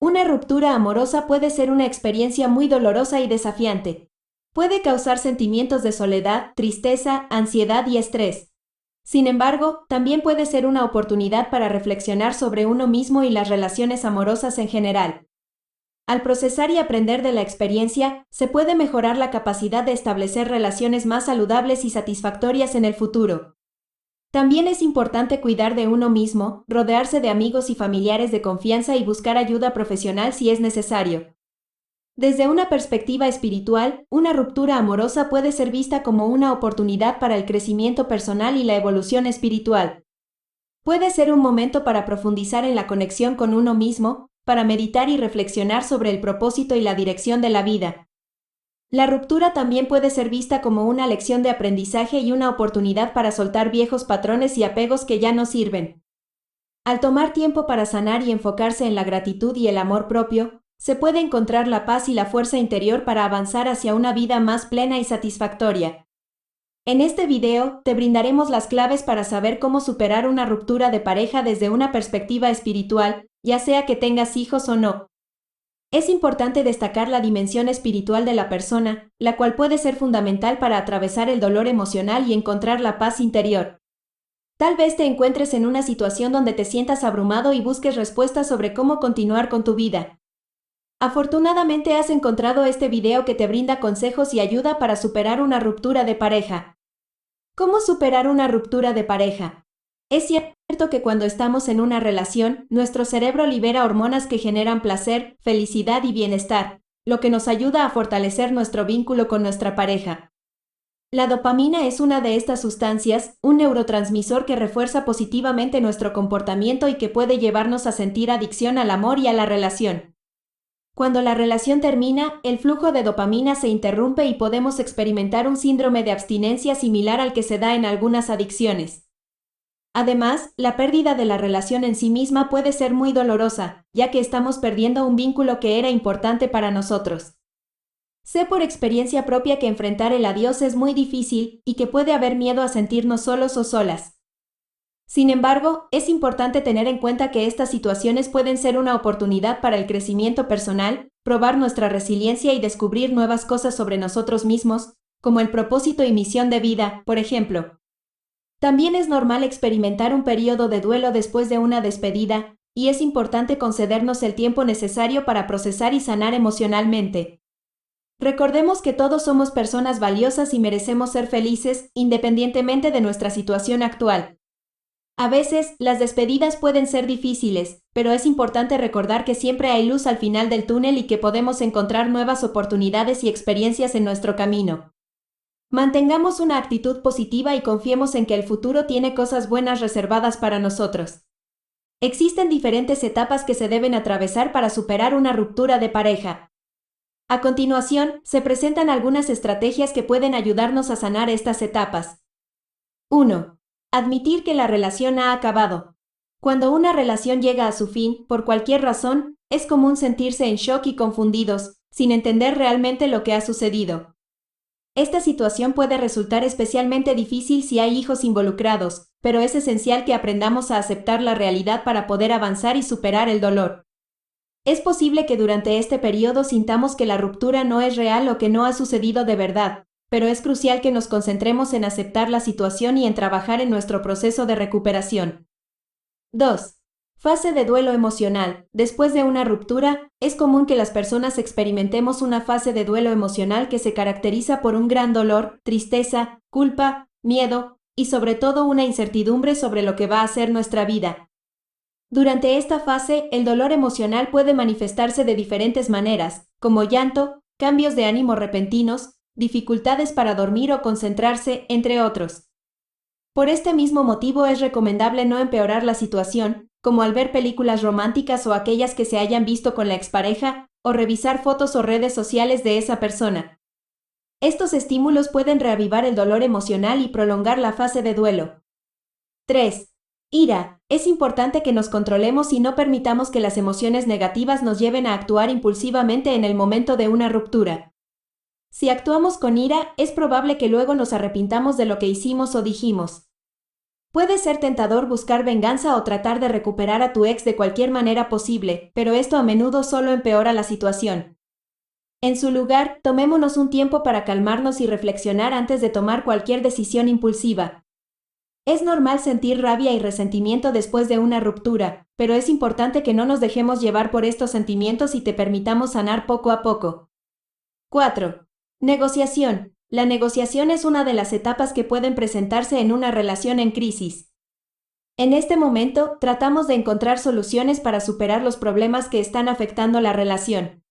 Una ruptura amorosa puede ser una experiencia muy dolorosa y desafiante. Puede causar sentimientos de soledad, tristeza, ansiedad y estrés. Sin embargo, también puede ser una oportunidad para reflexionar sobre uno mismo y las relaciones amorosas en general. Al procesar y aprender de la experiencia, se puede mejorar la capacidad de establecer relaciones más saludables y satisfactorias en el futuro. También es importante cuidar de uno mismo, rodearse de amigos y familiares de confianza y buscar ayuda profesional si es necesario. Desde una perspectiva espiritual, una ruptura amorosa puede ser vista como una oportunidad para el crecimiento personal y la evolución espiritual. Puede ser un momento para profundizar en la conexión con uno mismo, para meditar y reflexionar sobre el propósito y la dirección de la vida. La ruptura también puede ser vista como una lección de aprendizaje y una oportunidad para soltar viejos patrones y apegos que ya no sirven. Al tomar tiempo para sanar y enfocarse en la gratitud y el amor propio, se puede encontrar la paz y la fuerza interior para avanzar hacia una vida más plena y satisfactoria. En este video, te brindaremos las claves para saber cómo superar una ruptura de pareja desde una perspectiva espiritual, ya sea que tengas hijos o no. Es importante destacar la dimensión espiritual de la persona, la cual puede ser fundamental para atravesar el dolor emocional y encontrar la paz interior. Tal vez te encuentres en una situación donde te sientas abrumado y busques respuestas sobre cómo continuar con tu vida. Afortunadamente has encontrado este video que te brinda consejos y ayuda para superar una ruptura de pareja. ¿Cómo superar una ruptura de pareja? Es cierto que cuando estamos en una relación, nuestro cerebro libera hormonas que generan placer, felicidad y bienestar, lo que nos ayuda a fortalecer nuestro vínculo con nuestra pareja. La dopamina es una de estas sustancias, un neurotransmisor que refuerza positivamente nuestro comportamiento y que puede llevarnos a sentir adicción al amor y a la relación. Cuando la relación termina, el flujo de dopamina se interrumpe y podemos experimentar un síndrome de abstinencia similar al que se da en algunas adicciones. Además, la pérdida de la relación en sí misma puede ser muy dolorosa, ya que estamos perdiendo un vínculo que era importante para nosotros. Sé por experiencia propia que enfrentar el adiós es muy difícil y que puede haber miedo a sentirnos solos o solas. Sin embargo, es importante tener en cuenta que estas situaciones pueden ser una oportunidad para el crecimiento personal, probar nuestra resiliencia y descubrir nuevas cosas sobre nosotros mismos, como el propósito y misión de vida, por ejemplo. También es normal experimentar un periodo de duelo después de una despedida, y es importante concedernos el tiempo necesario para procesar y sanar emocionalmente. Recordemos que todos somos personas valiosas y merecemos ser felices, independientemente de nuestra situación actual. A veces, las despedidas pueden ser difíciles, pero es importante recordar que siempre hay luz al final del túnel y que podemos encontrar nuevas oportunidades y experiencias en nuestro camino. Mantengamos una actitud positiva y confiemos en que el futuro tiene cosas buenas reservadas para nosotros. Existen diferentes etapas que se deben atravesar para superar una ruptura de pareja. A continuación, se presentan algunas estrategias que pueden ayudarnos a sanar estas etapas. 1. Admitir que la relación ha acabado. Cuando una relación llega a su fin, por cualquier razón, es común sentirse en shock y confundidos, sin entender realmente lo que ha sucedido. Esta situación puede resultar especialmente difícil si hay hijos involucrados, pero es esencial que aprendamos a aceptar la realidad para poder avanzar y superar el dolor. Es posible que durante este periodo sintamos que la ruptura no es real o que no ha sucedido de verdad, pero es crucial que nos concentremos en aceptar la situación y en trabajar en nuestro proceso de recuperación. 2. Fase de duelo emocional. Después de una ruptura, es común que las personas experimentemos una fase de duelo emocional que se caracteriza por un gran dolor, tristeza, culpa, miedo y sobre todo una incertidumbre sobre lo que va a ser nuestra vida. Durante esta fase, el dolor emocional puede manifestarse de diferentes maneras, como llanto, cambios de ánimo repentinos, dificultades para dormir o concentrarse, entre otros. Por este mismo motivo es recomendable no empeorar la situación, como al ver películas románticas o aquellas que se hayan visto con la expareja, o revisar fotos o redes sociales de esa persona. Estos estímulos pueden reavivar el dolor emocional y prolongar la fase de duelo. 3. Ira. Es importante que nos controlemos y no permitamos que las emociones negativas nos lleven a actuar impulsivamente en el momento de una ruptura. Si actuamos con ira, es probable que luego nos arrepintamos de lo que hicimos o dijimos. Puede ser tentador buscar venganza o tratar de recuperar a tu ex de cualquier manera posible, pero esto a menudo solo empeora la situación. En su lugar, tomémonos un tiempo para calmarnos y reflexionar antes de tomar cualquier decisión impulsiva. Es normal sentir rabia y resentimiento después de una ruptura, pero es importante que no nos dejemos llevar por estos sentimientos y te permitamos sanar poco a poco. 4. Negociación. La negociación es una de las etapas que pueden presentarse en una relación en crisis. En este momento, tratamos de encontrar soluciones para superar los problemas que están afectando la relación.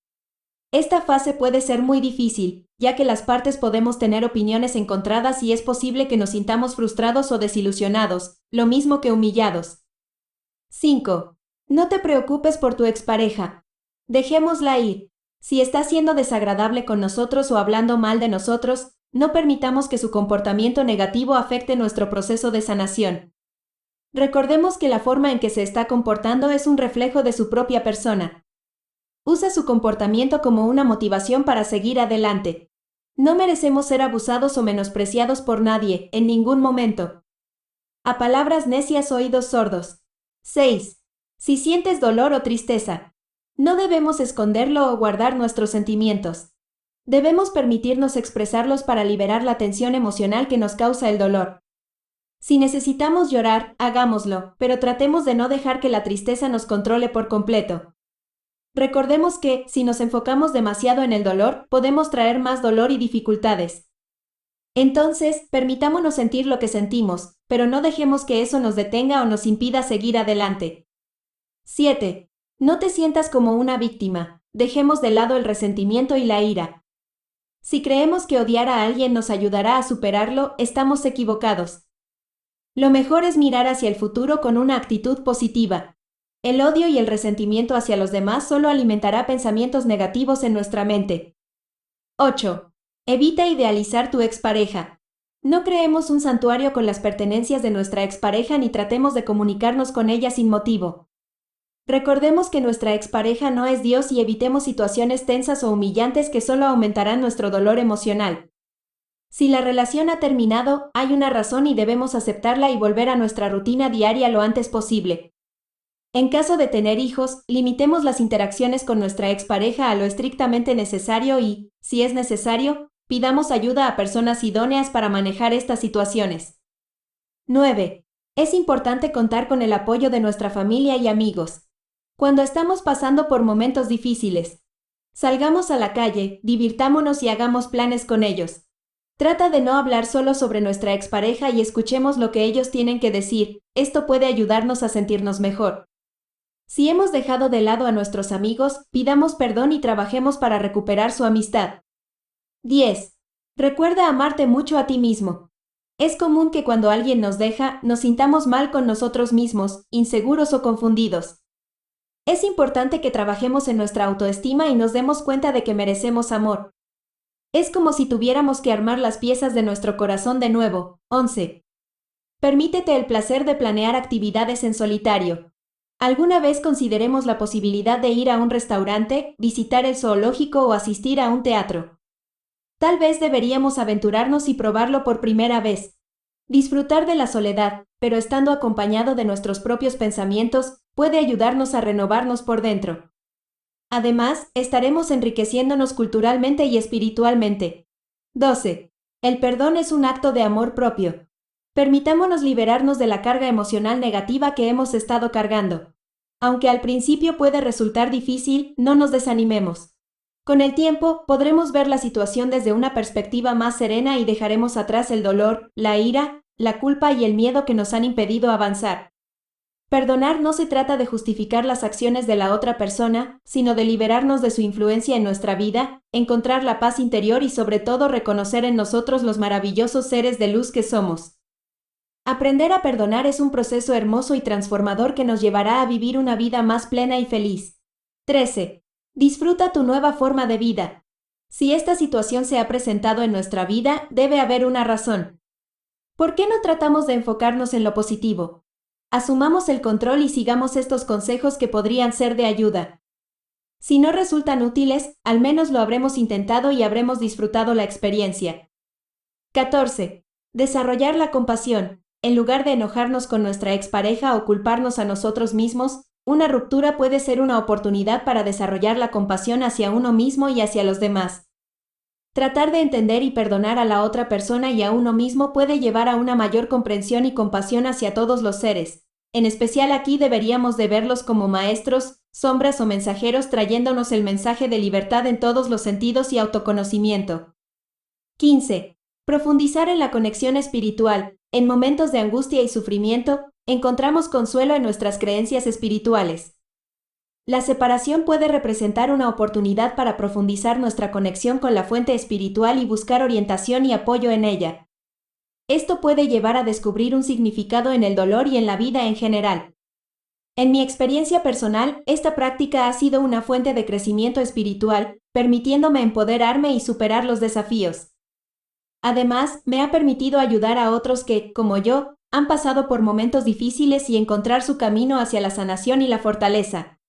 Esta fase puede ser muy difícil, ya que las partes podemos tener opiniones encontradas y es posible que nos sintamos frustrados o desilusionados, lo mismo que humillados. 5. No te preocupes por tu expareja. Dejémosla ir. Si está siendo desagradable con nosotros o hablando mal de nosotros, no permitamos que su comportamiento negativo afecte nuestro proceso de sanación. Recordemos que la forma en que se está comportando es un reflejo de su propia persona. Usa su comportamiento como una motivación para seguir adelante. No merecemos ser abusados o menospreciados por nadie, en ningún momento. A palabras necias, oídos sordos. 6. Si sientes dolor o tristeza, no debemos esconderlo o guardar nuestros sentimientos. Debemos permitirnos expresarlos para liberar la tensión emocional que nos causa el dolor. Si necesitamos llorar, hagámoslo, pero tratemos de no dejar que la tristeza nos controle por completo. Recordemos que, si nos enfocamos demasiado en el dolor, podemos traer más dolor y dificultades. Entonces, permitámonos sentir lo que sentimos, pero no dejemos que eso nos detenga o nos impida seguir adelante. 7. No te sientas como una víctima. Dejemos de lado el resentimiento y la ira. Si creemos que odiar a alguien nos ayudará a superarlo, estamos equivocados. Lo mejor es mirar hacia el futuro con una actitud positiva. El odio y el resentimiento hacia los demás solo alimentará pensamientos negativos en nuestra mente. 8. Evita idealizar tu expareja. No creemos un santuario con las pertenencias de nuestra expareja ni tratemos de comunicarnos con ella sin motivo. Recordemos que nuestra expareja no es Dios y evitemos situaciones tensas o humillantes que solo aumentarán nuestro dolor emocional. Si la relación ha terminado, hay una razón y debemos aceptarla y volver a nuestra rutina diaria lo antes posible. En caso de tener hijos, limitemos las interacciones con nuestra expareja a lo estrictamente necesario y, si es necesario, pidamos ayuda a personas idóneas para manejar estas situaciones. 9. Es importante contar con el apoyo de nuestra familia y amigos. Cuando estamos pasando por momentos difíciles, salgamos a la calle, divirtámonos y hagamos planes con ellos. Trata de no hablar solo sobre nuestra expareja y escuchemos lo que ellos tienen que decir, esto puede ayudarnos a sentirnos mejor. Si hemos dejado de lado a nuestros amigos, pidamos perdón y trabajemos para recuperar su amistad. 10. Recuerda amarte mucho a ti mismo. Es común que cuando alguien nos deja, nos sintamos mal con nosotros mismos, inseguros o confundidos. Es importante que trabajemos en nuestra autoestima y nos demos cuenta de que merecemos amor. Es como si tuviéramos que armar las piezas de nuestro corazón de nuevo. 11. Permítete el placer de planear actividades en solitario. ¿Alguna vez consideremos la posibilidad de ir a un restaurante, visitar el zoológico o asistir a un teatro? Tal vez deberíamos aventurarnos y probarlo por primera vez. Disfrutar de la soledad, pero estando acompañado de nuestros propios pensamientos, puede ayudarnos a renovarnos por dentro. Además, estaremos enriqueciéndonos culturalmente y espiritualmente. 12. El perdón es un acto de amor propio. Permitámonos liberarnos de la carga emocional negativa que hemos estado cargando. Aunque al principio puede resultar difícil, no nos desanimemos. Con el tiempo, podremos ver la situación desde una perspectiva más serena y dejaremos atrás el dolor, la ira, la culpa y el miedo que nos han impedido avanzar. Perdonar no se trata de justificar las acciones de la otra persona, sino de liberarnos de su influencia en nuestra vida, encontrar la paz interior y sobre todo reconocer en nosotros los maravillosos seres de luz que somos. Aprender a perdonar es un proceso hermoso y transformador que nos llevará a vivir una vida más plena y feliz. 13. Disfruta tu nueva forma de vida. Si esta situación se ha presentado en nuestra vida, debe haber una razón. ¿Por qué no tratamos de enfocarnos en lo positivo? Asumamos el control y sigamos estos consejos que podrían ser de ayuda. Si no resultan útiles, al menos lo habremos intentado y habremos disfrutado la experiencia. 14. Desarrollar la compasión. en lugar de enojarnos con nuestra expareja o culparnos a nosotros mismos, una ruptura puede ser una oportunidad para desarrollar la compasión hacia uno mismo y hacia los demás. Tratar de entender y perdonar a la otra persona y a uno mismo puede llevar a una mayor comprensión y compasión hacia todos los seres. En especial aquí deberíamos de verlos como maestros, sombras o mensajeros trayéndonos el mensaje de libertad en todos los sentidos y autoconocimiento. 15. Profundizar en la conexión espiritual. En momentos de angustia y sufrimiento, encontramos consuelo en nuestras creencias espirituales. La separación puede representar una oportunidad para profundizar nuestra conexión con la fuente espiritual y buscar orientación y apoyo en ella. Esto puede llevar a descubrir un significado en el dolor y en la vida en general. En mi experiencia personal, esta práctica ha sido una fuente de crecimiento espiritual, permitiéndome empoderarme y superar los desafíos. Además, me ha permitido ayudar a otros que, como yo, han pasado por momentos difíciles y encontrar su camino hacia la sanación y la fortaleza.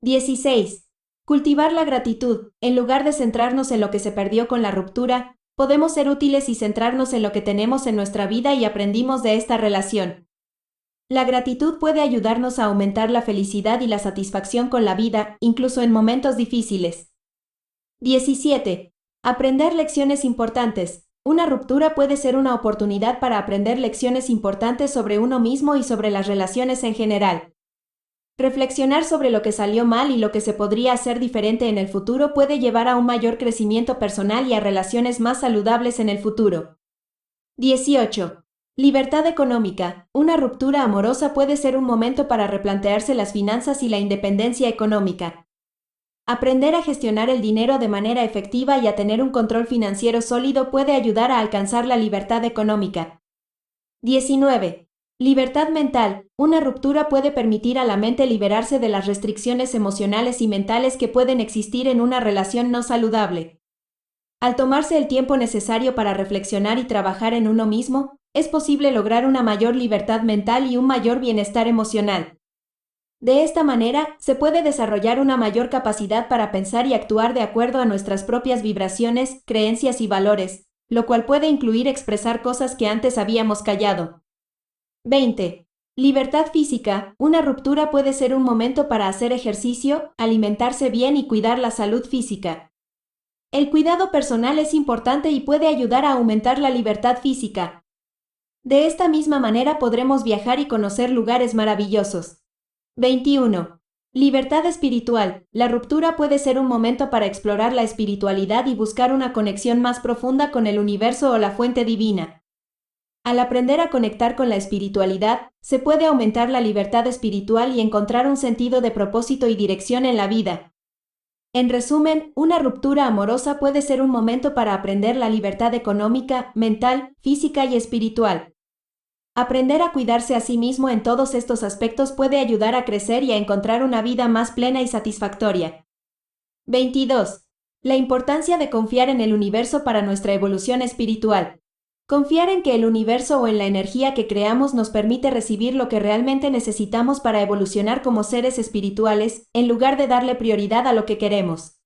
16. Cultivar la gratitud. En lugar de centrarnos en lo que se perdió con la ruptura, podemos ser útiles y centrarnos en lo que tenemos en nuestra vida y aprendimos de esta relación. La gratitud puede ayudarnos a aumentar la felicidad y la satisfacción con la vida, incluso en momentos difíciles. 17. Aprender lecciones importantes. Una ruptura puede ser una oportunidad para aprender lecciones importantes sobre uno mismo y sobre las relaciones en general. Reflexionar sobre lo que salió mal y lo que se podría hacer diferente en el futuro puede llevar a un mayor crecimiento personal y a relaciones más saludables en el futuro. 18. Libertad económica. Una ruptura amorosa puede ser un momento para replantearse las finanzas y la independencia económica. Aprender a gestionar el dinero de manera efectiva y a tener un control financiero sólido puede ayudar a alcanzar la libertad económica. 19. Libertad mental. Una ruptura puede permitir a la mente liberarse de las restricciones emocionales y mentales que pueden existir en una relación no saludable. Al tomarse el tiempo necesario para reflexionar y trabajar en uno mismo, es posible lograr una mayor libertad mental y un mayor bienestar emocional. De esta manera, se puede desarrollar una mayor capacidad para pensar y actuar de acuerdo a nuestras propias vibraciones, creencias y valores, lo cual puede incluir expresar cosas que antes habíamos callado. 20. Libertad física. Una ruptura puede ser un momento para hacer ejercicio, alimentarse bien y cuidar la salud física. El cuidado personal es importante y puede ayudar a aumentar la libertad física. De esta misma manera podremos viajar y conocer lugares maravillosos. 21. Libertad espiritual. La ruptura puede ser un momento para explorar la espiritualidad y buscar una conexión más profunda con el universo o la fuente divina. Al aprender a conectar con la espiritualidad, se puede aumentar la libertad espiritual y encontrar un sentido de propósito y dirección en la vida. En resumen, una ruptura amorosa puede ser un momento para aprender la libertad económica, mental, física y espiritual. Aprender a cuidarse a sí mismo en todos estos aspectos puede ayudar a crecer y a encontrar una vida más plena y satisfactoria. 22. La importancia de confiar en el universo para nuestra evolución espiritual. Confiar en que el universo o en la energía que creamos nos permite recibir lo que realmente necesitamos para evolucionar como seres espirituales, en lugar de darle prioridad a lo que queremos.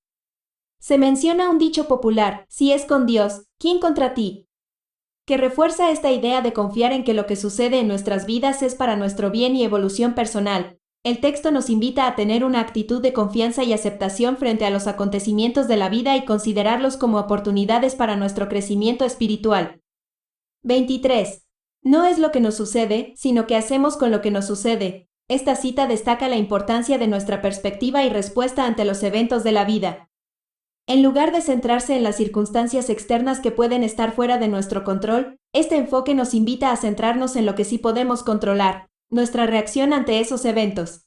Se menciona un dicho popular, si es con Dios, ¿quién contra ti?, que refuerza esta idea de confiar en que lo que sucede en nuestras vidas es para nuestro bien y evolución personal. El texto nos invita a tener una actitud de confianza y aceptación frente a los acontecimientos de la vida y considerarlos como oportunidades para nuestro crecimiento espiritual. 23. No es lo que nos sucede, sino qué hacemos con lo que nos sucede. Esta cita destaca la importancia de nuestra perspectiva y respuesta ante los eventos de la vida. En lugar de centrarse en las circunstancias externas que pueden estar fuera de nuestro control, este enfoque nos invita a centrarnos en lo que sí podemos controlar, nuestra reacción ante esos eventos.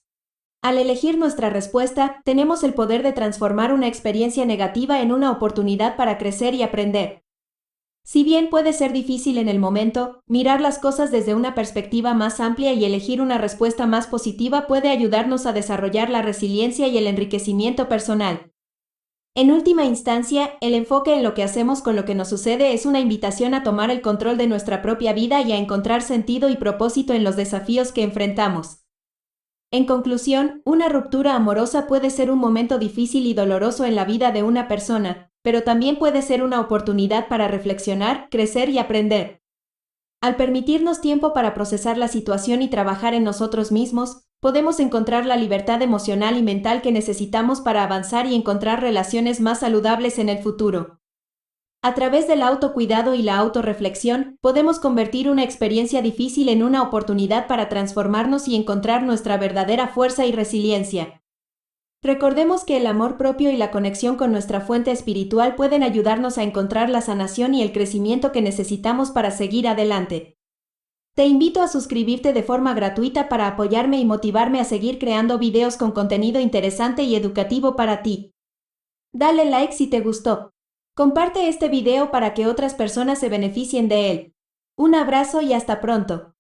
Al elegir nuestra respuesta, tenemos el poder de transformar una experiencia negativa en una oportunidad para crecer y aprender. Si bien puede ser difícil en el momento, mirar las cosas desde una perspectiva más amplia y elegir una respuesta más positiva puede ayudarnos a desarrollar la resiliencia y el enriquecimiento personal. En última instancia, el enfoque en lo que hacemos con lo que nos sucede es una invitación a tomar el control de nuestra propia vida y a encontrar sentido y propósito en los desafíos que enfrentamos. En conclusión, una ruptura amorosa puede ser un momento difícil y doloroso en la vida de una persona, pero también puede ser una oportunidad para reflexionar, crecer y aprender. Al permitirnos tiempo para procesar la situación y trabajar en nosotros mismos, podemos encontrar la libertad emocional y mental que necesitamos para avanzar y encontrar relaciones más saludables en el futuro. A través del autocuidado y la autorreflexión, podemos convertir una experiencia difícil en una oportunidad para transformarnos y encontrar nuestra verdadera fuerza y resiliencia. Recordemos que el amor propio y la conexión con nuestra fuente espiritual pueden ayudarnos a encontrar la sanación y el crecimiento que necesitamos para seguir adelante. Te invito a suscribirte de forma gratuita para apoyarme y motivarme a seguir creando videos con contenido interesante y educativo para ti. Dale like si te gustó. Comparte este video para que otras personas se beneficien de él. Un abrazo y hasta pronto.